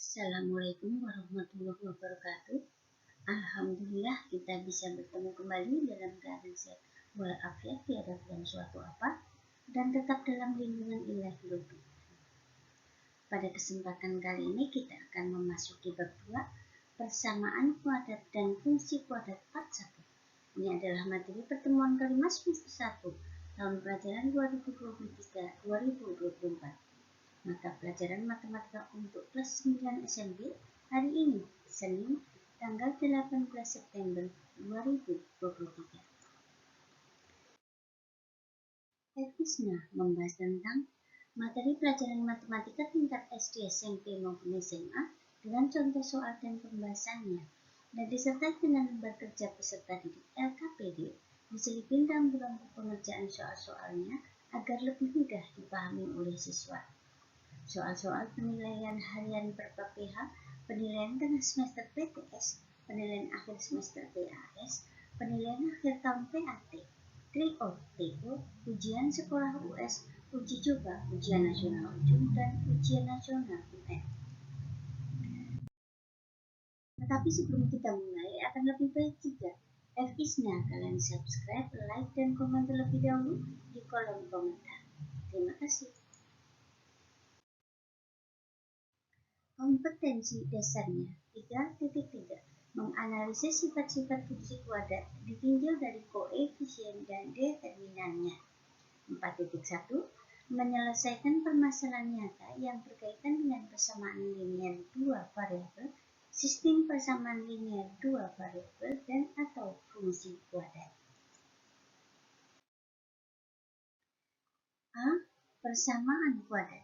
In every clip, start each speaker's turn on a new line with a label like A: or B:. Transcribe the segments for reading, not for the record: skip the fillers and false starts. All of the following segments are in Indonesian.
A: Assalamualaikum warahmatullahi wabarakatuh. Alhamdulillah kita bisa bertemu kembali dalam keadaan sehat walafiat tiada dalam suatu apa dan tetap dalam lindungan Ilahi Lutfi. Pada kesempatan kali ini kita akan memasuki bab 2, persamaan kuadrat dan fungsi kuadrat part 1. Ini adalah materi pertemuan kelima semester 1 tahun pelajaran 2023-2024. Mata pelajaran matematika untuk kelas 9 SMP hari ini, Senin, tanggal 18 September 2023. Episna membahas tentang materi pelajaran matematika tingkat SD, SMP maupun SMA dengan contoh soal dan pembahasannya, dan disertai dengan lembar kerja peserta didik LKPD diselipin dalam kelompok pengerjaan soal-soalnya agar lebih mudah dipahami oleh siswa. Soal-soal penilaian harian per PPH, penilaian tengah semester PTS, penilaian akhir semester PAS, penilaian akhir tahun PAT, tryout TO, ujian sekolah US, uji coba, ujian nasional ujung, dan ujian nasional UN. Tetapi sebelum kita mulai, akan lebih baik jika FISNA kalian subscribe, like, dan komen terlebih dahulu di kolom komentar. Terima kasih. Kompetensi dasarnya 3.3 menganalisis sifat-sifat fungsi kuadrat ditinjau dari koefisien dan determinannya. 4.1 menyelesaikan permasalahan nyata yang berkaitan dengan persamaan linear dua variabel, sistem persamaan linear dua variabel, dan atau fungsi kuadrat. A. Persamaan kuadrat.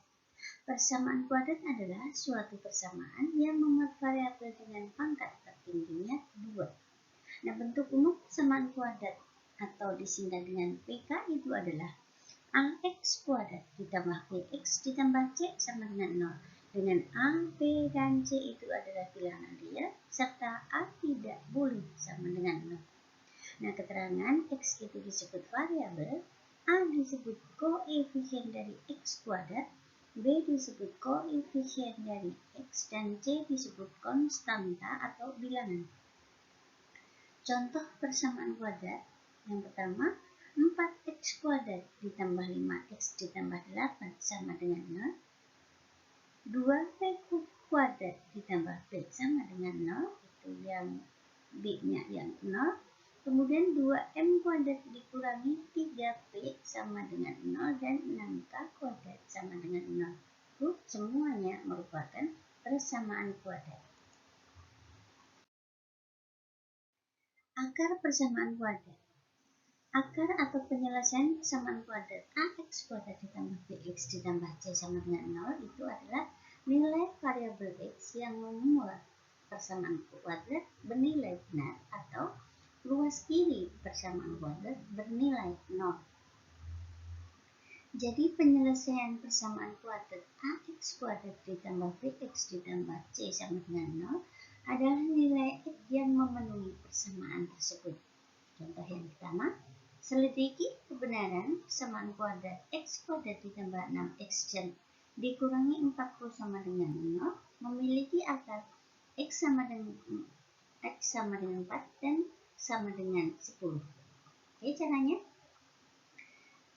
A: Persamaan kuadrat adalah suatu persamaan yang memuat variabel dengan pangkat tertingginya 2. Nah, bentuk umum persamaan kuadrat atau disingkat dengan PK itu adalah AX kuadrat ditambah BX ditambah C sama dengan 0. Dengan A, B, dan C itu adalah bilangan real, serta A tidak boleh sama dengan 0. Nah, keterangan X itu disebut variabel, A disebut koefisien dari X kuadrat, B disebut koefisien dari X, dan C disebut konstanta atau bilangan. Contoh persamaan kuadrat yang pertama, 4x kuadrat ditambah 5x ditambah 8 sama dengan 0. 2p kuadrat ditambah p sama dengan 0, itu yang b-nya yang 0. Kemudian 2m kuadrat dikurangi 3p sama dengan 0 dan 6k kuadrat sama dengan 0. Itu semuanya merupakan persamaan kuadrat. Akar persamaan kuadrat. Akar atau penyelesaian persamaan kuadrat AX kuadrat ditambah BX ditambah C sama dengan 0 itu adalah nilai variabel X yang memuat persamaan kuadrat bernilai benar atau luas kiri persamaan kuadrat bernilai 0. Jadi penyelesaian persamaan kuadrat AX kuadrat ditambah BX ditambah C sama dengan 0 adalah nilai X yang memenuhi persamaan tersebut. Contoh yang pertama, selidiki kebenaran persamaan kuadrat X kuadrat ditambah 6X dikurangi 40 sama dengan 0 memiliki akar X sama dengan 4 dan sama dengan 10. Oke, caranya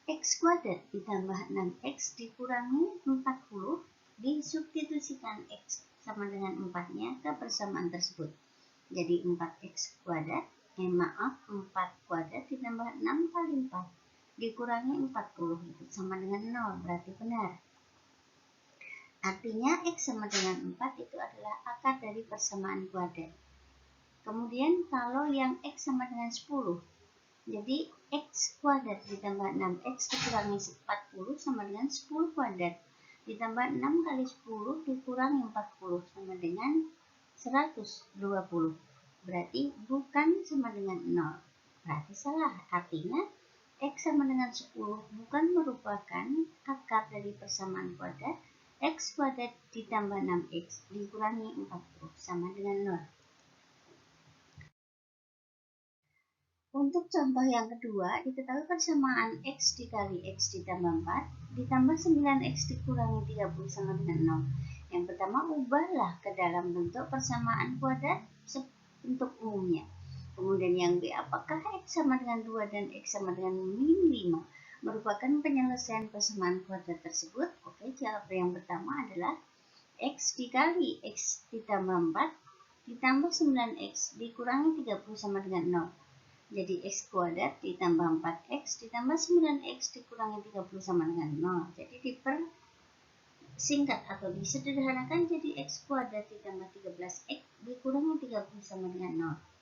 A: X kuadrat ditambah 6X dikurangi 40 disubstitusikan X sama dengan 4-nya ke persamaan tersebut. Jadi 4x kuadrat, 4 kuadrat ditambah 6 kali 4 dikurangi 40 itu sama dengan 0, berarti benar. Artinya X sama dengan 4 itu adalah akar dari persamaan kuadrat. Kemudian kalau yang X sama dengan 10, jadi X kuadrat ditambah 6X dikurangi 40 sama dengan 10 kuadrat ditambah 6 kali 10 dikurangi 40 sama dengan 120. Berarti bukan sama dengan 0. Berarti salah. Artinya X sama dengan 10 bukan merupakan akar dari persamaan kuadrat X kuadrat ditambah 6X dikurangi 40 sama dengan 0. Untuk contoh yang kedua, diketahui persamaan X dikali X ditambah 4 ditambah 9X dikurangi 30 sama dengan 0. Yang pertama, ubahlah ke dalam bentuk persamaan kuadrat bentuk umumnya. Kemudian yang B, apakah X sama dengan 2 dan X sama dengan min 5 merupakan penyelesaian persamaan kuadrat tersebut? Oke, jawab yang pertama adalah X dikali X ditambah 4 ditambah 9X dikurangi 30 sama dengan 0. Jadi X kuadrat ditambah 4X ditambah 9X dikurangi 30 sama dengan 0. Jadi dipersingkat atau disederhanakan jadi X kuadrat ditambah 13X dikurangi 30 sama dengan 0.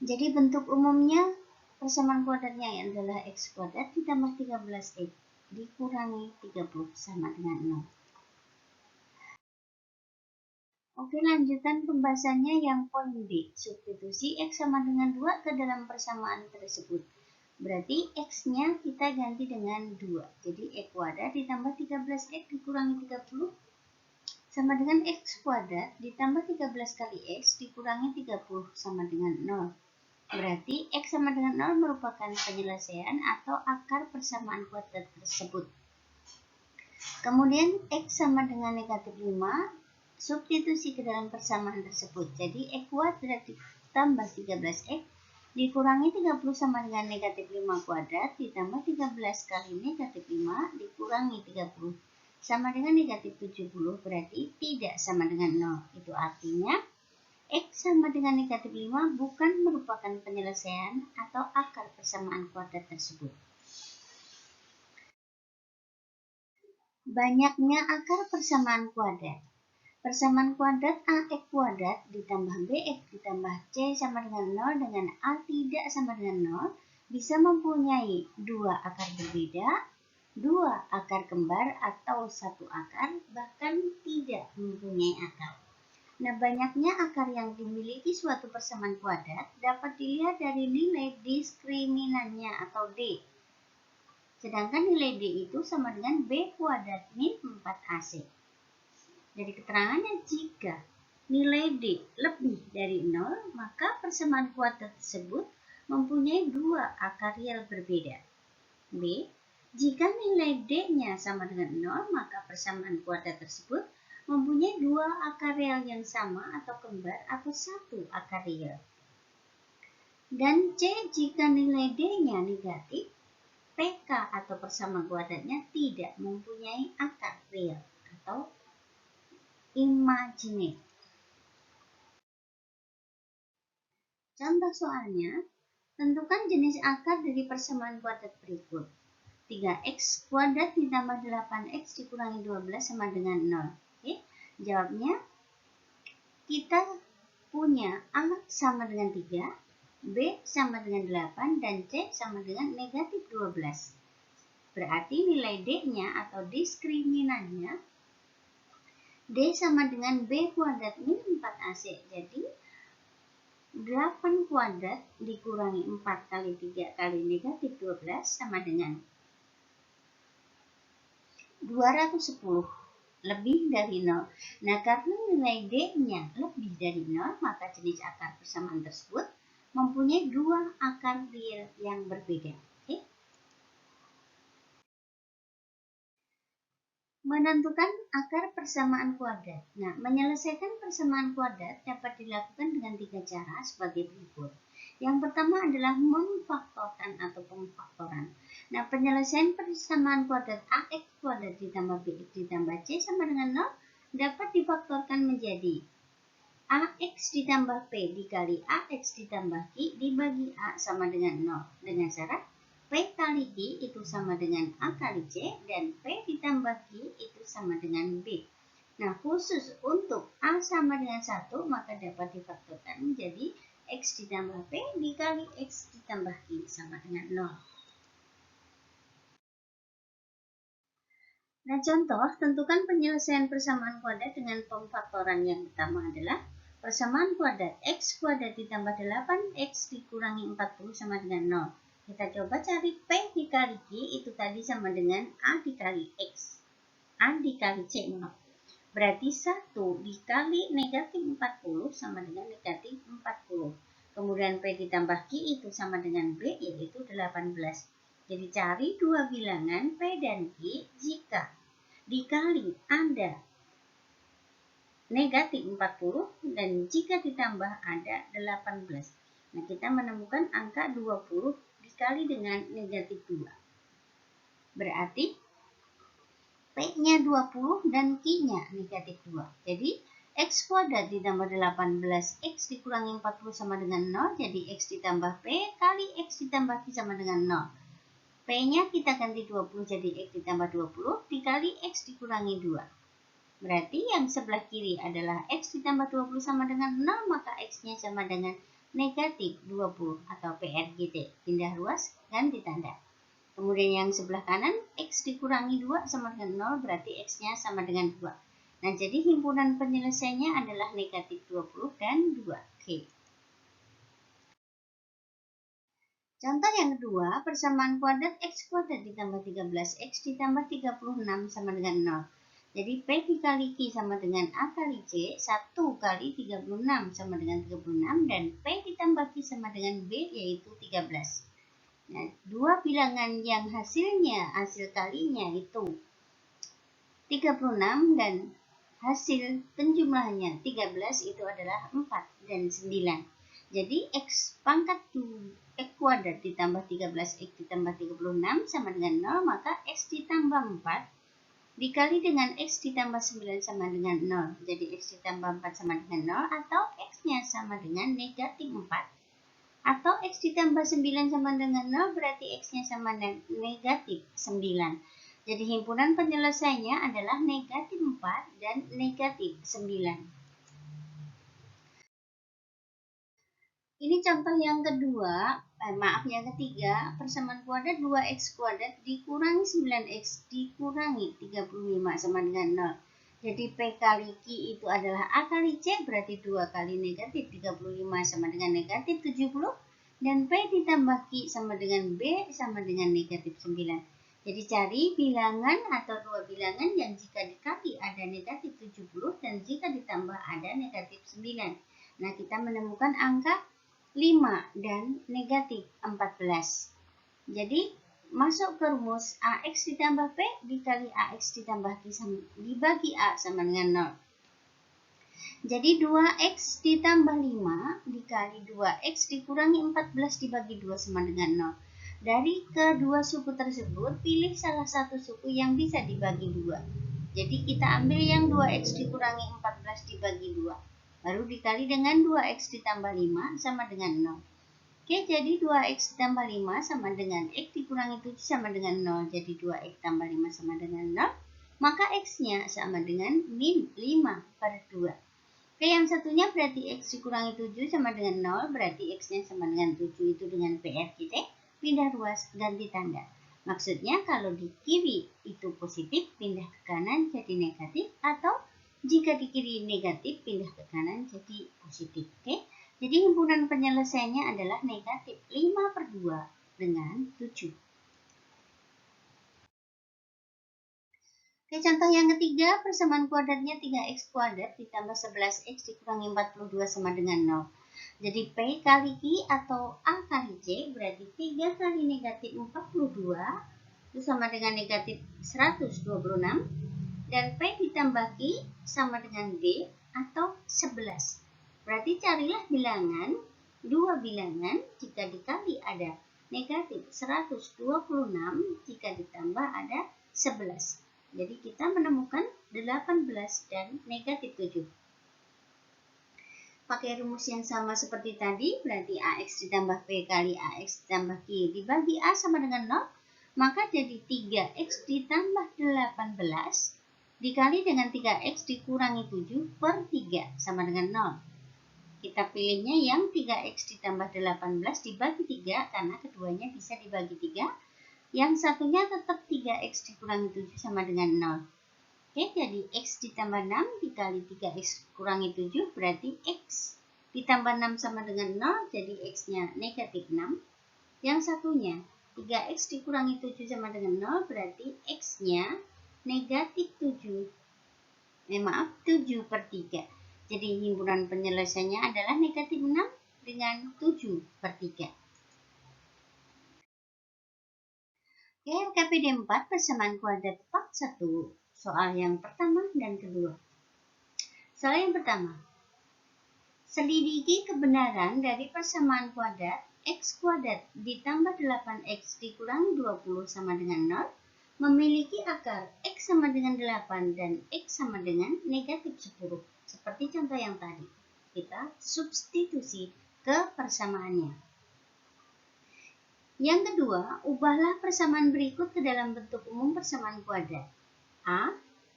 A: Jadi bentuk umumnya persamaan kuadratnya adalah X kuadrat ditambah 13X dikurangi 30 sama dengan 0. Oke, lanjutan pembahasannya yang poin B. Substitusi X sama dengan 2 ke dalam persamaan tersebut. Berarti X-nya kita ganti dengan 2. Jadi X kuadrat ditambah 13X dikurangi 30 sama dengan X kuadrat ditambah 13 kali X dikurangi 30 sama dengan 0. Berarti X sama dengan 0 merupakan penyelesaian atau akar persamaan kuadrat tersebut. Kemudian X sama dengan negatif 5, substitusi ke dalam persamaan tersebut. Jadi X kuadrat ditambah 13X dikurangi 30 sama dengan negatif 5 kuadrat ditambah 13 kali negatif 5 dikurangi 30 sama dengan negatif 70, berarti tidak sama dengan 0. Itu artinya X sama dengan negatif 5 bukan merupakan penyelesaian atau akar persamaan kuadrat tersebut. Banyaknya akar persamaan kuadrat. Persamaan kuadrat AX kuadrat ditambah BX ditambah C sama dengan 0 dengan A tidak sama dengan 0 bisa mempunyai dua akar berbeda, dua akar kembar atau satu akar, bahkan tidak mempunyai akar. Nah, banyaknya akar yang dimiliki suatu persamaan kuadrat dapat dilihat dari nilai diskriminannya atau D. Sedangkan nilai D itu sama dengan B kuadrat min 4AC. Dari keterangannya, jika nilai D lebih dari 0, maka persamaan kuadrat tersebut mempunyai dua akar real berbeda. B. Jika nilai D-nya sama dengan 0, maka persamaan kuadrat tersebut mempunyai dua akar real yang sama atau kembar atau satu akar real. Dan C, jika nilai D-nya negatif, PK atau persamaan kuadratnya tidak mempunyai akar real atau imajiner. Contoh soalnya, tentukan jenis akar dari persamaan kuadrat berikut. 3x kuadrat ditambah 8x dikurangi 12 sama dengan 0. Oke, jawabnya kita punya A sama dengan 3, B sama dengan 8, dan C sama dengan negatif 12. Berarti nilai D-nya atau diskriminannya D sama dengan B kuadrat min 4AC. Jadi 8 kuadrat dikurangi 4 kali 3 kali negatif 12 sama dengan 210. Lebih dari 0. Nah, karena nilai D-nya lebih dari 0, maka jenis akar persamaan tersebut mempunyai dua akar real yang berbeda. Oke? Menentukan akar persamaan kuadrat. Nah, menyelesaikan persamaan kuadrat dapat dilakukan dengan 3 cara sebagai berikut. Yang pertama adalah memfaktorkan atau pemfaktoran. Nah, penyelesaian persamaan kuadrat AX kuadrat ditambah BX ditambah C sama dengan 0 dapat difaktorkan menjadi AX ditambah P dikali AX ditambah Q dibagi A sama dengan 0. Dengan syarat P kali Q itu sama dengan A kali C dan P ditambah Q itu sama dengan B. Nah, khusus untuk A sama dengan 1 maka dapat difaktorkan menjadi X ditambah P dikali X ditambah Q sama dengan 0. Nah, contoh, tentukan penyelesaian persamaan kuadrat dengan pemfaktoran. Yang pertama adalah persamaan kuadrat X kuadrat ditambah 8X dikurangi 40 sama dengan 0. Kita coba cari P dikali Q, itu tadi sama dengan A dikali X. A dikali C, berarti 1 dikali negatif 40 sama dengan negatif 40. Kemudian P ditambah Q itu sama dengan B, yaitu 18. Jadi cari dua bilangan P dan Q jika dikali ada negatif 40 dan jika ditambah ada 18. Nah, kita menemukan angka 20 dikali dengan negatif 2. Berarti P-nya 20 dan Q-nya negatif 2. Jadi X kuadrat ditambah 18, X dikurangi 40 sama dengan 0, jadi X ditambah P kali X ditambah Q sama dengan 0. P-nya kita ganti 20 jadi X ditambah 20 dikali X dikurangi 2. Berarti yang sebelah kiri adalah X ditambah 20 sama dengan 0, maka X-nya sama dengan negatif 20 atau PRGT. Pindah ruas, ganti tanda. Kemudian yang sebelah kanan, X dikurangi 2 sama dengan 0, berarti X-nya sama dengan 2. Nah, jadi himpunan penyelesaiannya adalah negatif 20 dan 2. Oke. Contoh yang kedua, persamaan kuadrat X kuadrat ditambah 13, X ditambah 36 sama dengan 0. Jadi P dikali Q sama dengan A kali C, 1 kali 36 sama dengan 36, dan P ditambah Q sama dengan B, yaitu 13. Nah, dua bilangan yang hasil kalinya itu 36 dan hasil penjumlahannya 13 itu adalah 4 dan 9. Jadi X pangkat X kuadrat ditambah 13 X ditambah 36 sama dengan 0, maka X ditambah 4 dikali dengan X ditambah 9 sama dengan 0. Jadi X ditambah 4 sama dengan 0 atau X-nya sama dengan negatif 4. Atau X ditambah 9 sama dengan 0 berarti X-nya sama dengan negatif 9. Jadi himpunan penyelesaiannya adalah negatif 4 dan negatif 9. Ini contoh yang kedua, yang ketiga, persamaan kuadrat 2x kuadrat dikurangi 9x dikurangi 35 sama dengan 0. Jadi P kali Q itu adalah A kali C, berarti 2 kali negatif 35 sama dengan negatif 70. Dan P ditambah Q sama dengan B sama dengan negatif 9. Jadi cari bilangan atau dua bilangan yang jika dikali ada negatif 70 dan jika ditambah ada negatif 9. Nah, kita menemukan angka 5 dan negatif 14. Jadi masuk ke rumus AX ditambah P dikali AX ditambah Q dibagi A sama dengan 0. Jadi 2X ditambah 5 dikali 2X dikurangi 14 dibagi 2 sama dengan 0. Dari kedua suku tersebut, pilih salah satu suku yang bisa dibagi 2. Jadi kita ambil yang 2X dikurangi 14 dibagi 2. Baru dikali dengan 2X ditambah 5 sama dengan 0. Oke, jadi 2X tambah 5 sama dengan X dikurangi 7 sama dengan 0. Jadi 2X tambah 5 sama dengan 0. Maka X-nya sama dengan min 5 per 2. Oke, yang satunya berarti X dikurangi 7 sama dengan 0. Berarti X-nya sama dengan 7 itu dengan PR kita. Pindah ruas, ganti tanda. Maksudnya kalau di kiri itu positif, pindah ke kanan jadi negatif. Atau jika di kiri negatif, pindah ke kanan jadi positif. Oke. Jadi himpunan penyelesaiannya adalah negatif 5 per 2 dengan 7. Oke, contoh yang ketiga, persamaan kuadratnya 3x kuadrat ditambah 11x dikurangi 42 sama dengan 0. Jadi P kali Q atau A kali C berarti 3 kali negatif 42 itu sama dengan negatif 126. Dan P ditambah Q sama dengan B atau 11. Berarti carilah bilangan, dua bilangan jika dikali ada negatif 126 jika ditambah ada 11. Jadi kita menemukan 18 dan negatif 7. Pakai rumus yang sama seperti tadi, berarti AX ditambah P kali AX ditambah Q dibagi A sama dengan 0. Maka jadi 3X ditambah 18 dikali dengan 3X dikurangi 7 per 3 sama dengan 0. Kita pilihnya yang 3X ditambah 18 dibagi 3 karena keduanya bisa dibagi 3. Yang satunya tetap 3X dikurangi 7 sama dengan 0. Oke, jadi X ditambah 6 dikali 3X kurangi 7 berarti X ditambah 6 sama dengan 0, jadi X-nya negatif 6. Yang satunya 3X dikurangi 7 sama dengan 0 berarti X-nya negatif 7. 7 per 3. Jadi himpunan penyelesaiannya adalah negatif 6 dengan 7 per 3. Oke, KPD 4 persamaan kuadrat part 1. Soal yang pertama dan kedua. Soal yang pertama. Selidiki kebenaran dari persamaan kuadrat x kuadrat ditambah 8x dikurangi 20 sama dengan 0 memiliki akar x sama dengan 8 dan x sama dengan negatif 10. Seperti contoh yang tadi. Kita substitusi ke persamaannya. Yang kedua, ubahlah persamaan berikut ke dalam bentuk umum persamaan kuadrat. A.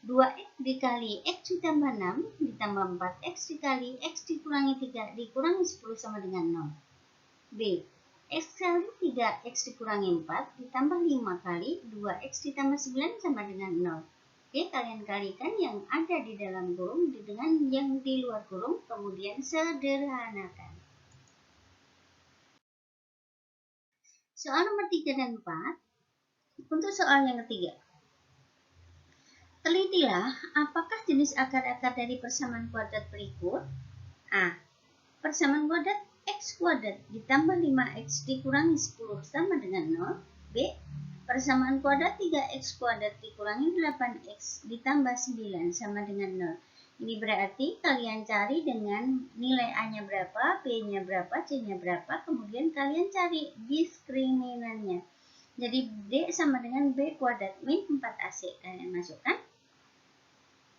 A: 2x dikali x ditambah 6 ditambah 4x dikali x dikurangi 3 dikurangi 10 sama dengan 0. B. X kali 3x dikurangi 4 ditambah 5 kali 2x ditambah 9 sama dengan 0. Oke, kalian kalikan yang ada di dalam kurung dengan yang di luar kurung, kemudian sederhanakan. Soal nomor 3 dan 4. Untuk soal yang ketiga. Telitilah apakah jenis akar-akar dari persamaan kuadrat berikut. A. Persamaan kuadrat x kuadrat ditambah 5x dikurangi 10 sama dengan 0. B. Persamaan kuadrat 3x kuadrat dikurangi 8x ditambah 9 sama dengan 0. Ini berarti kalian cari dengan nilai A-nya berapa, B-nya berapa, C-nya berapa, kemudian kalian cari diskriminannya. Jadi D sama dengan B kuadrat min 4AC. Kalian masukkan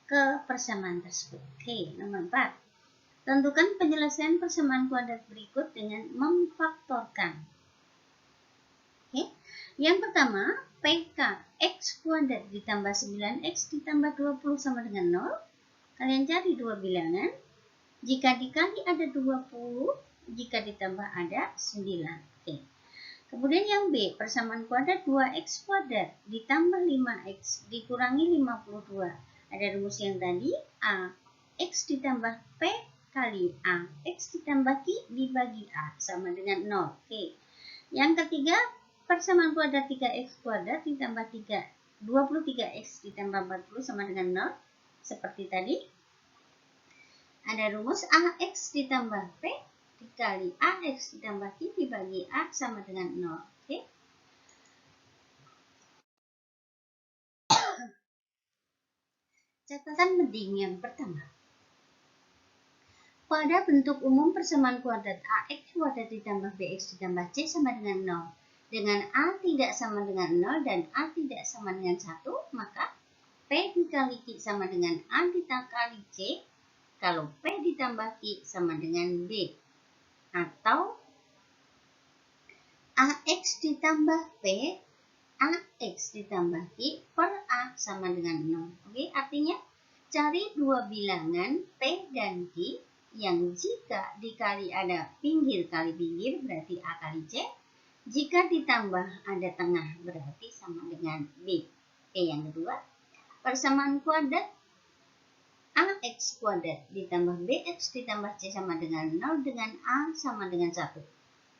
A: ke persamaan tersebut. Oke, nomor 4. Tentukan penyelesaian persamaan kuadrat berikut dengan memfaktorkan. Oke. Yang pertama, PK x kuadrat ditambah 9x ditambah 20 sama dengan 0. Kalian cari dua bilangan. Jika dikali ada 20, jika ditambah ada 9. Oke. Kemudian yang B, persamaan kuadrat 2x kuadrat ditambah 5x dikurangi 52. Ada rumus yang tadi, A x ditambah P kali A x ditambah Q dibagi A sama dengan 0. Oke. Yang ketiga, persamaan kuadrat 3x kuadrat ditambah 23x ditambah 40 sama dengan 0. Seperti tadi, ada rumus AX ditambah P dikali AX ditambah Q dibagi A sama dengan 0. Oke. Catatan penting yang pertama. Pada bentuk umum persamaan kuadrat AX kuadrat ditambah BX ditambah C sama dengan 0. Dengan A tidak sama dengan 0 dan A tidak sama dengan 1, maka P dikali Q sama dengan A dikali C. Kalau P ditambah Q sama dengan B. Atau AX ditambah P, AX ditambah Q per A sama dengan 0. Oke, artinya cari dua bilangan P dan Q yang jika dikali ada pinggir kali pinggir berarti A kali C. Jika ditambah ada tengah berarti sama dengan B. Oke, yang kedua, persamaan kuadrat AX kuadrat ditambah BX ditambah C sama dengan 0 dengan A sama dengan 1.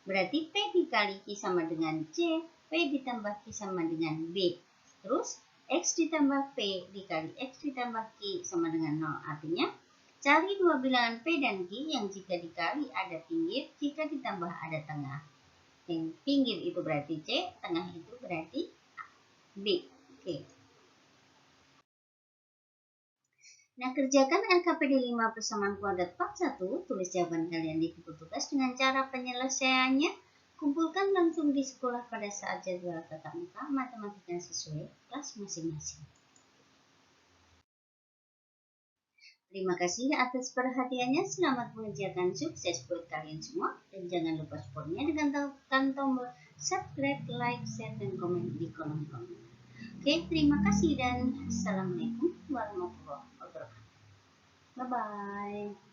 A: Berarti P dikali Q sama dengan C, P ditambah Q sama dengan B. Terus, X ditambah P dikali X ditambah Q sama dengan 0. Artinya, cari dua bilangan P dan Q yang jika dikali ada pinggir, jika ditambah ada tengah. Yang pinggir itu berarti C, tengah itu berarti B. Oke. Nah, kerjakan LKPD 5 persamaan kuadrat part 1, tulis jawaban kalian di buku tugas dengan cara penyelesaiannya. Kumpulkan langsung di sekolah pada saat jadwal tatap muka matematika sesuai kelas masing-masing. Terima kasih atas perhatiannya. Selamat mengerjakan, sukses buat kalian semua. Dan jangan lupa supportnya dengan tekan tombol subscribe, like, share, dan komen di kolom komen. Oke, terima kasih dan assalamualaikum warahmatullahi wabarakatuh. Bye-bye.